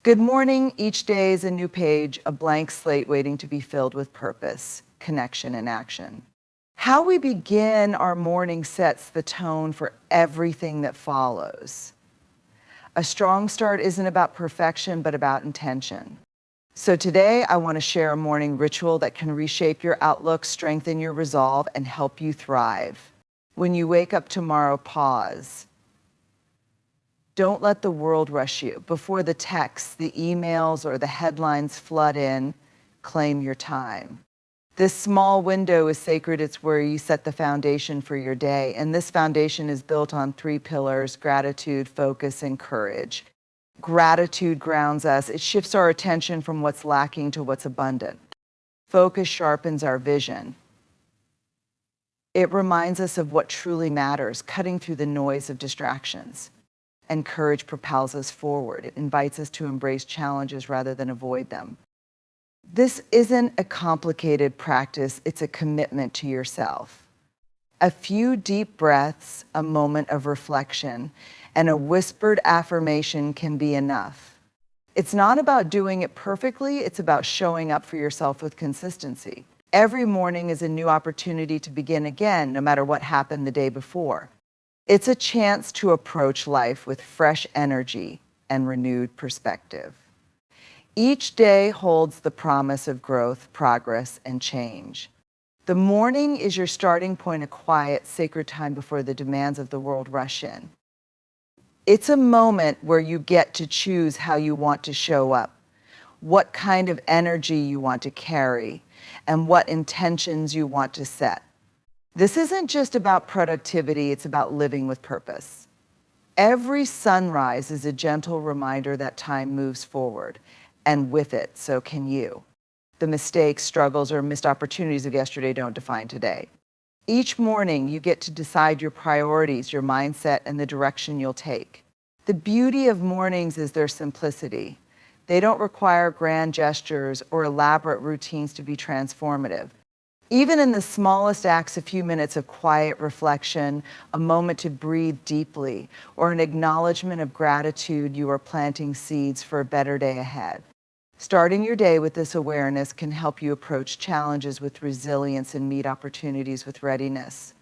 Good morning. Each day is a new page, a blank slate waiting to be filled with purpose, connection, and action. How we begin our morning sets the tone for everything that follows. A strong start isn't about perfection, but about intention. So today, I want to share a morning ritual that can reshape your outlook, strengthen your resolve, and help you thrive. When you wake up tomorrow, pause. Don't let the world rush you. Before the texts, the emails, or the headlines flood in, claim your time. This small window is sacred. It's where you set the foundation for your day. And this foundation is built on 3 pillars: gratitude, focus, and courage. Gratitude grounds us. It shifts our attention from what's lacking to what's abundant. Focus sharpens our vision. It reminds us of what truly matters, cutting through the noise of distractions. And courage propels us forward. It invites us to embrace challenges rather than avoid them. This isn't a complicated practice, it's a commitment to yourself. A few deep breaths, a moment of reflection, and a whispered affirmation can be enough. It's not about doing it perfectly, it's about showing up for yourself with consistency. Every morning is a new opportunity to begin again, no matter what happened the day before. It's a chance to approach life with fresh energy and renewed perspective. Each day holds the promise of growth, progress, and change. The morning is your starting point, a quiet, sacred time before the demands of the world rush in. It's a moment where you get to choose how you want to show up, what kind of energy you want to carry, and what intentions you want to set. This isn't just about productivity, it's about living with purpose. Every sunrise is a gentle reminder that time moves forward, and with it, so can you. The mistakes, struggles, or missed opportunities of yesterday don't define today. Each morning, you get to decide your priorities, your mindset, and the direction you'll take. The beauty of mornings is their simplicity. They don't require grand gestures or elaborate routines to be transformative. Even in the smallest acts, a few minutes of quiet reflection, a moment to breathe deeply, or an acknowledgement of gratitude, you are planting seeds for a better day ahead. Starting your day with this awareness can help you approach challenges with resilience and meet opportunities with readiness.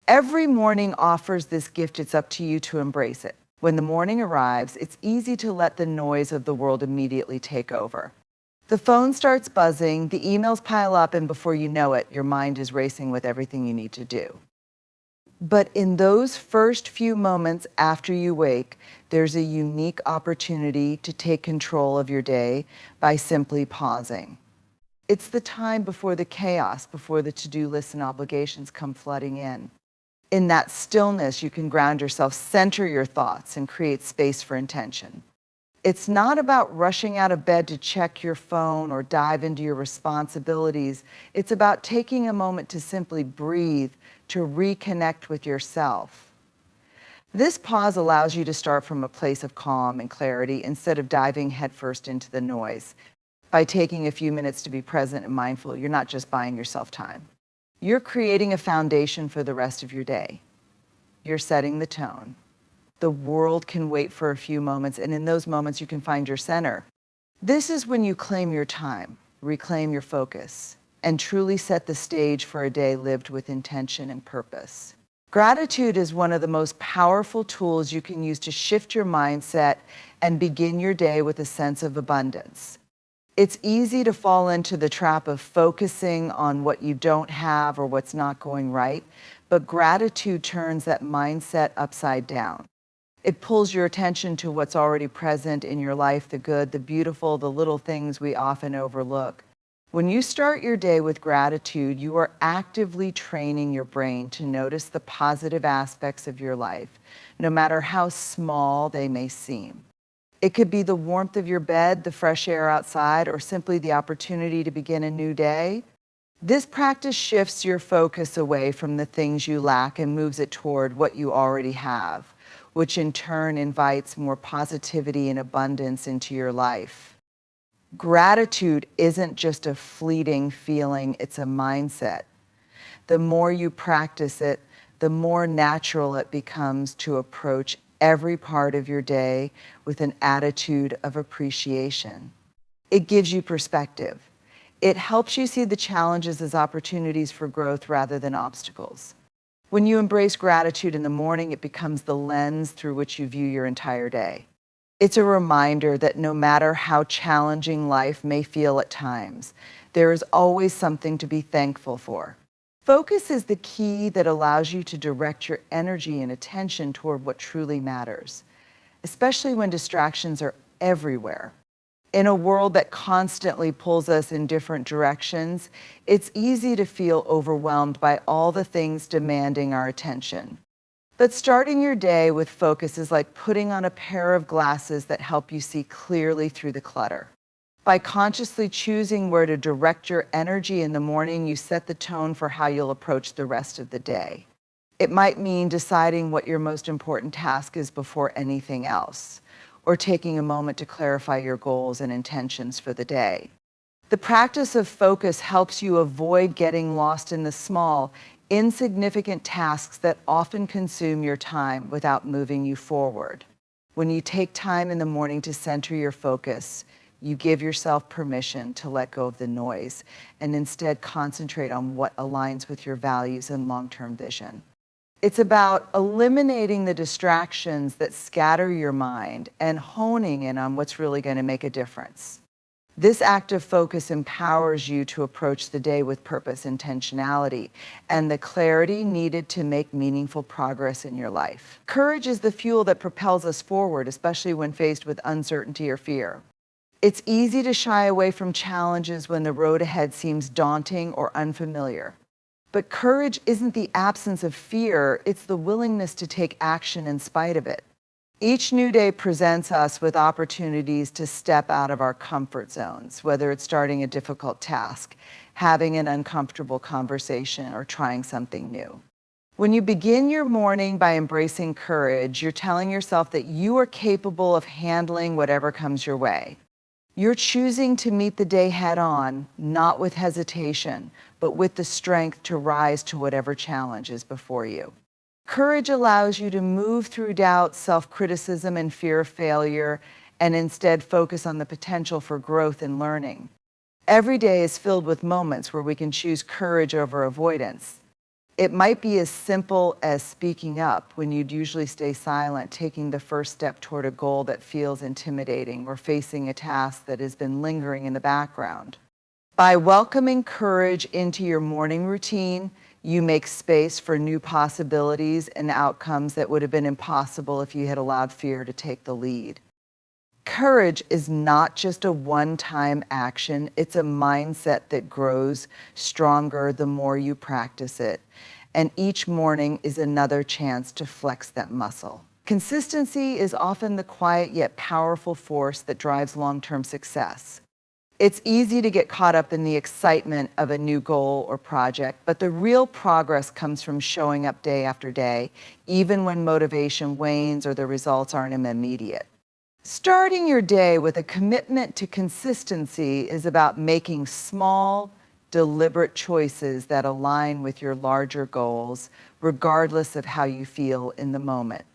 Every morning offers this gift. It's up to you to embrace it. When the morning arrives, it's easy to let the noise of the world immediately take over. The phone starts buzzing, the emails pile up, and before you know it, your mind is racing with everything you need to do. But in those first few moments after you wake, there's a unique opportunity to take control of your day by simply pausing. It's the time before the chaos, before the to-do lists and obligations come flooding in. In that stillness, you can ground yourself, center your thoughts, and create space for intention. It's not about rushing out of bed to check your phone or dive into your responsibilities. It's about taking a moment to simply breathe, to reconnect with yourself. This pause allows you to start from a place of calm and clarity instead of diving headfirst into the noise. By taking a few minutes to be present and mindful, you're not just buying yourself time. You're creating a foundation for the rest of your day. You're setting the tone. The world can wait for a few moments, and in those moments, you can find your center. This is when you claim your time, reclaim your focus, and truly set the stage for a day lived with intention and purpose. Gratitude is one of the most powerful tools you can use to shift your mindset and begin your day with a sense of abundance. It's easy to fall into the trap of focusing on what you don't have or what's not going right, but gratitude turns that mindset upside down. It pulls your attention to what's already present in your life, the good, the beautiful, the little things we often overlook. When you start your day with gratitude, you are actively training your brain to notice the positive aspects of your life, no matter how small they may seem. It could be the warmth of your bed, the fresh air outside, or simply the opportunity to begin a new day. This practice shifts your focus away from the things you lack and moves it toward what you already have, which in turn invites more positivity and abundance into your life. Gratitude isn't just a fleeting feeling, it's a mindset. The more you practice it, the more natural it becomes to approach every part of your day with an attitude of appreciation. It gives you perspective. It helps you see the challenges as opportunities for growth rather than obstacles. When you embrace gratitude in the morning, it becomes the lens through which you view your entire day. It's a reminder that no matter how challenging life may feel at times, there is always something to be thankful for. Focus is the key that allows you to direct your energy and attention toward what truly matters, especially when distractions are everywhere. In a world that constantly pulls us in different directions, it's easy to feel overwhelmed by all the things demanding our attention. But starting your day with focus is like putting on a pair of glasses that help you see clearly through the clutter. By consciously choosing where to direct your energy in the morning, you set the tone for how you'll approach the rest of the day. It might mean deciding what your most important task is before anything else, or taking a moment to clarify your goals and intentions for the day. The practice of focus helps you avoid getting lost in the small, insignificant tasks that often consume your time without moving you forward. When you take time in the morning to center your focus, you give yourself permission to let go of the noise and instead concentrate on what aligns with your values and long-term vision. It's about eliminating the distractions that scatter your mind and honing in on what's really going to make a difference. This act of focus empowers you to approach the day with purpose, intentionality, and the clarity needed to make meaningful progress in your life. Courage is the fuel that propels us forward, especially when faced with uncertainty or fear. It's easy to shy away from challenges when the road ahead seems daunting or unfamiliar. But courage isn't the absence of fear, it's the willingness to take action in spite of it. Each new day presents us with opportunities to step out of our comfort zones, whether it's starting a difficult task, having an uncomfortable conversation, or trying something new. When you begin your morning by embracing courage, you're telling yourself that you are capable of handling whatever comes your way. You're choosing to meet the day head on, not with hesitation, but with the strength to rise to whatever challenge is before you. Courage allows you to move through doubt, self-criticism, and fear of failure, and instead focus on the potential for growth and learning. Every day is filled with moments where we can choose courage over avoidance. It might be as simple as speaking up when you'd usually stay silent, taking the first step toward a goal that feels intimidating, or facing a task that has been lingering in the background. By welcoming courage into your morning routine, you make space for new possibilities and outcomes that would have been impossible if you had allowed fear to take the lead. Courage is not just a one-time action, it's a mindset that grows stronger the more you practice it. And each morning is another chance to flex that muscle. Consistency is often the quiet yet powerful force that drives long-term success. It's easy to get caught up in the excitement of a new goal or project, but the real progress comes from showing up day after day, even when motivation wanes or the results aren't immediate. Starting your day with a commitment to consistency is about making small, deliberate choices that align with your larger goals, regardless of how you feel in the moment.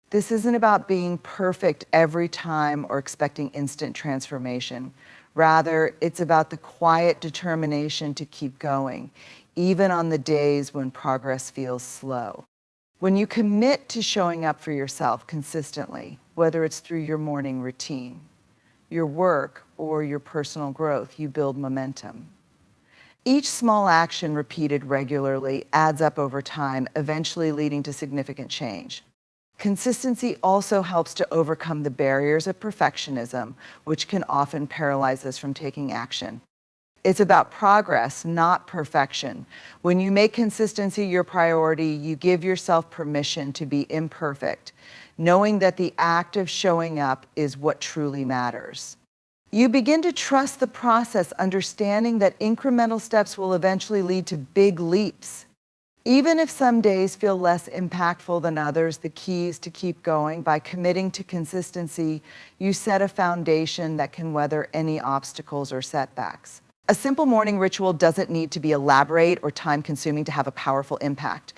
This isn't about being perfect every time or expecting instant transformation. Rather, it's about the quiet determination to keep going, even on the days when progress feels slow. When you commit to showing up for yourself consistently, whether it's through your morning routine, your work, or your personal growth, you build momentum. Each small action repeated regularly adds up over time, eventually leading to significant change. Consistency also helps to overcome the barriers of perfectionism, which can often paralyze us from taking action. It's about progress, not perfection. When you make consistency your priority, you give yourself permission to be imperfect, knowing that the act of showing up is what truly matters. You begin to trust the process, understanding that incremental steps will eventually lead to big leaps. Even if some days feel less impactful than others, the key is to keep going. By committing to consistency, you set a foundation that can weather any obstacles or setbacks. A simple morning ritual doesn't need to be elaborate or time-consuming to have a powerful impact.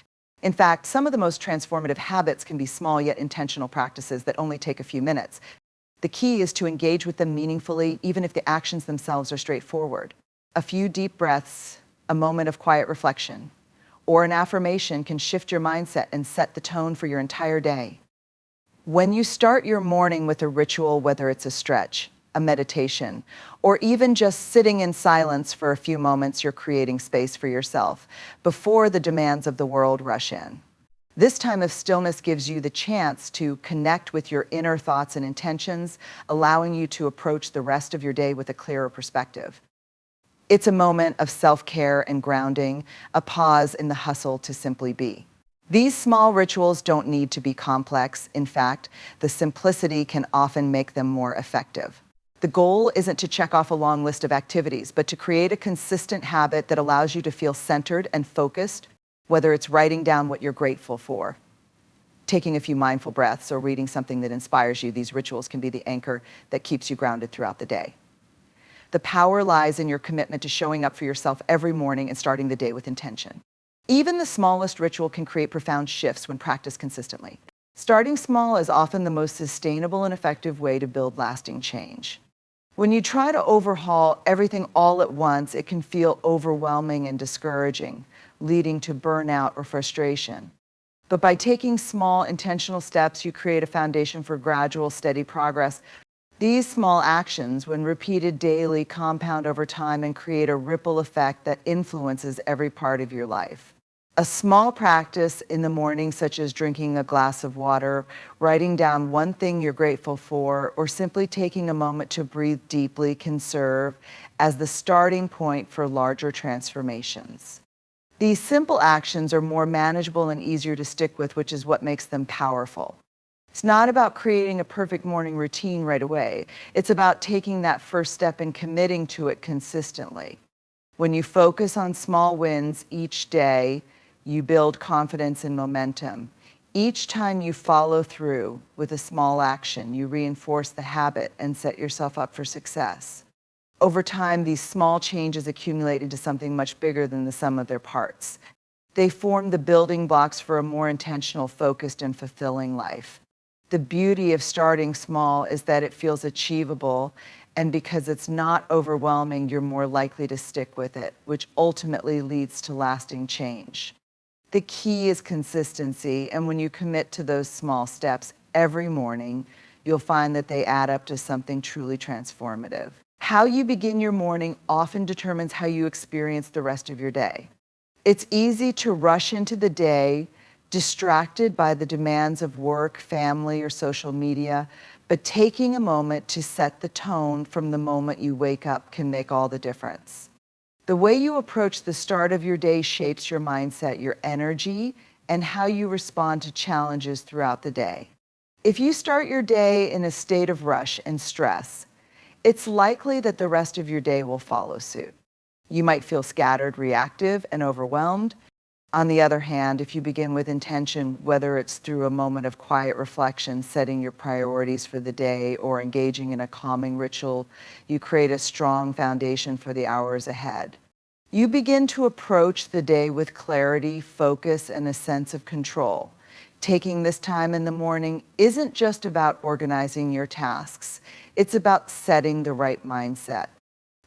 In fact, some of the most transformative habits can be small yet intentional practices that only take a few minutes. The key is to engage with them meaningfully, even if the actions themselves are straightforward. A few deep breaths, a moment of quiet reflection, or an affirmation can shift your mindset and set the tone for your entire day. When you start your morning with a ritual, whether it's a stretch, a meditation, or even just sitting in silence for a few moments, you're creating space for yourself before the demands of the world rush in. This time of stillness gives you the chance to connect with your inner thoughts and intentions, allowing you to approach the rest of your day with a clearer perspective. It's a moment of self-care and grounding, a pause in the hustle to simply be. These small rituals don't need to be complex. In fact, the simplicity can often make them more effective. The goal isn't to check off a long list of activities, but to create a consistent habit that allows you to feel centered and focused, whether it's writing down what you're grateful for, taking a few mindful breaths, or reading something that inspires you. These rituals can be the anchor that keeps you grounded throughout the day. The power lies in your commitment to showing up for yourself every morning and starting the day with intention. Even the smallest ritual can create profound shifts when practiced consistently. Starting small is often the most sustainable and effective way to build lasting change. When you try to overhaul everything all at once, it can feel overwhelming and discouraging, leading to burnout or frustration. But by taking small, intentional steps, you create a foundation for gradual, steady progress. These small actions, when repeated daily, compound over time and create a ripple effect that influences every part of your life. A small practice in the morning, such as drinking a glass of water, writing down one thing you're grateful for, or simply taking a moment to breathe deeply, can serve as the starting point for larger transformations. These simple actions are more manageable and easier to stick with, which is what makes them powerful. It's not about creating a perfect morning routine right away. It's about taking that first step and committing to it consistently. When you focus on small wins each day, you build confidence and momentum. Each time you follow through with a small action, you reinforce the habit and set yourself up for success. Over time, these small changes accumulate into something much bigger than the sum of their parts. They form the building blocks for a more intentional, focused, and fulfilling life. The beauty of starting small is that it feels achievable, and because it's not overwhelming, you're more likely to stick with it, which ultimately leads to lasting change. The key is consistency, and when you commit to those small steps every morning, you'll find that they add up to something truly transformative. How you begin your morning often determines how you experience the rest of your day. It's easy to rush into the day, distracted by the demands of work, family, or social media, but taking a moment to set the tone from the moment you wake up can make all the difference. The way you approach the start of your day shapes your mindset, your energy, and how you respond to challenges throughout the day. If you start your day in a state of rush and stress, it's likely that the rest of your day will follow suit. You might feel scattered, reactive, and overwhelmed. On the other hand, if you begin with intention, whether it's through a moment of quiet reflection, setting your priorities for the day, or engaging in a calming ritual, you create a strong foundation for the hours ahead. You begin to approach the day with clarity, focus, and a sense of control. Taking this time in the morning isn't just about organizing your tasks. It's about setting the right mindset.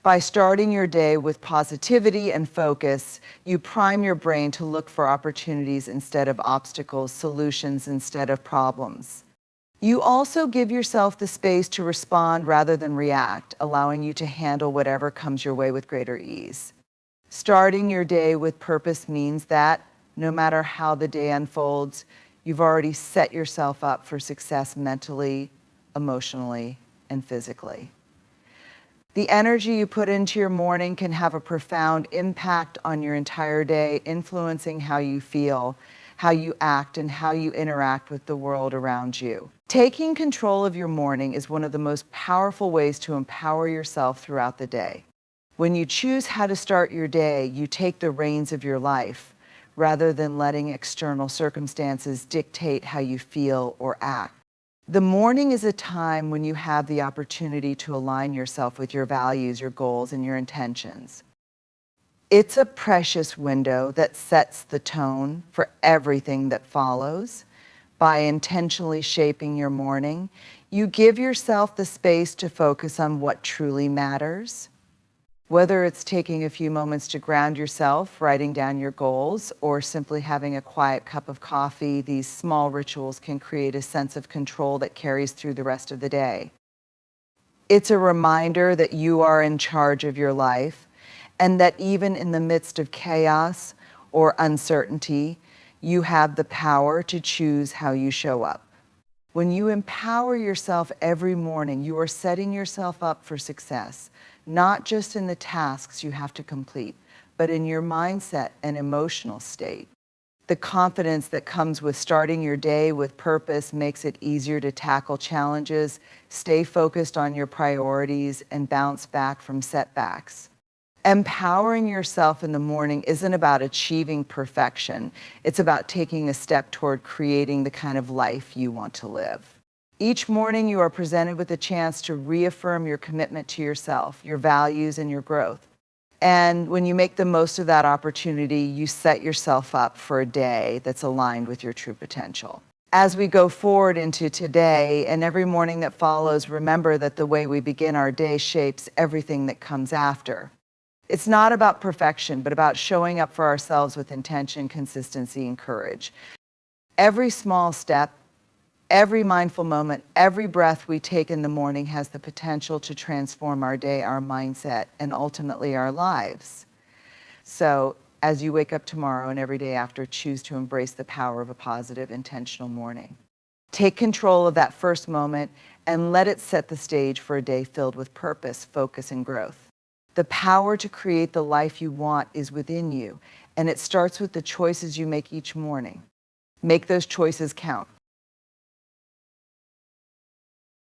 By starting your day with positivity and focus, you prime your brain to look for opportunities instead of obstacles, solutions instead of problems. You also give yourself the space to respond rather than react, allowing you to handle whatever comes your way with greater ease. Starting your day with purpose means that, no matter how the day unfolds, you've already set yourself up for success mentally, emotionally, and physically. The energy you put into your morning can have a profound impact on your entire day, influencing how you feel, how you act, and how you interact with the world around you. Taking control of your morning is one of the most powerful ways to empower yourself throughout the day. When you choose how to start your day, you take the reins of your life, rather than letting external circumstances dictate how you feel or act. The morning is a time when you have the opportunity to align yourself with your values, your goals, and your intentions. It's a precious window that sets the tone for everything that follows. By intentionally shaping your morning, you give yourself the space to focus on what truly matters. Whether it's taking a few moments to ground yourself, writing down your goals, or simply having a quiet cup of coffee, these small rituals can create a sense of control that carries through the rest of the day. It's a reminder that you are in charge of your life and that even in the midst of chaos or uncertainty, you have the power to choose how you show up. When you empower yourself every morning, you are setting yourself up for success, not just in the tasks you have to complete, but in your mindset and emotional state. The confidence that comes with starting your day with purpose makes it easier to tackle challenges, stay focused on your priorities, and bounce back from setbacks. Empowering yourself in the morning isn't about achieving perfection. It's about taking a step toward creating the kind of life you want to live. Each morning, you are presented with a chance to reaffirm your commitment to yourself, your values, and your growth. And when you make the most of that opportunity, you set yourself up for a day that's aligned with your true potential. As we go forward into today and every morning that follows, remember that the way we begin our day shapes everything that comes after. It's not about perfection, but about showing up for ourselves with intention, consistency, and courage. Every small step, every mindful moment, every breath we take in the morning has the potential to transform our day, our mindset, and ultimately our lives. So, as you wake up tomorrow and every day after, choose to embrace the power of a positive, intentional morning. Take control of that first moment and let it set the stage for a day filled with purpose, focus, and growth. The power to create the life you want is within you, and it starts with the choices you make each morning. Make those choices count.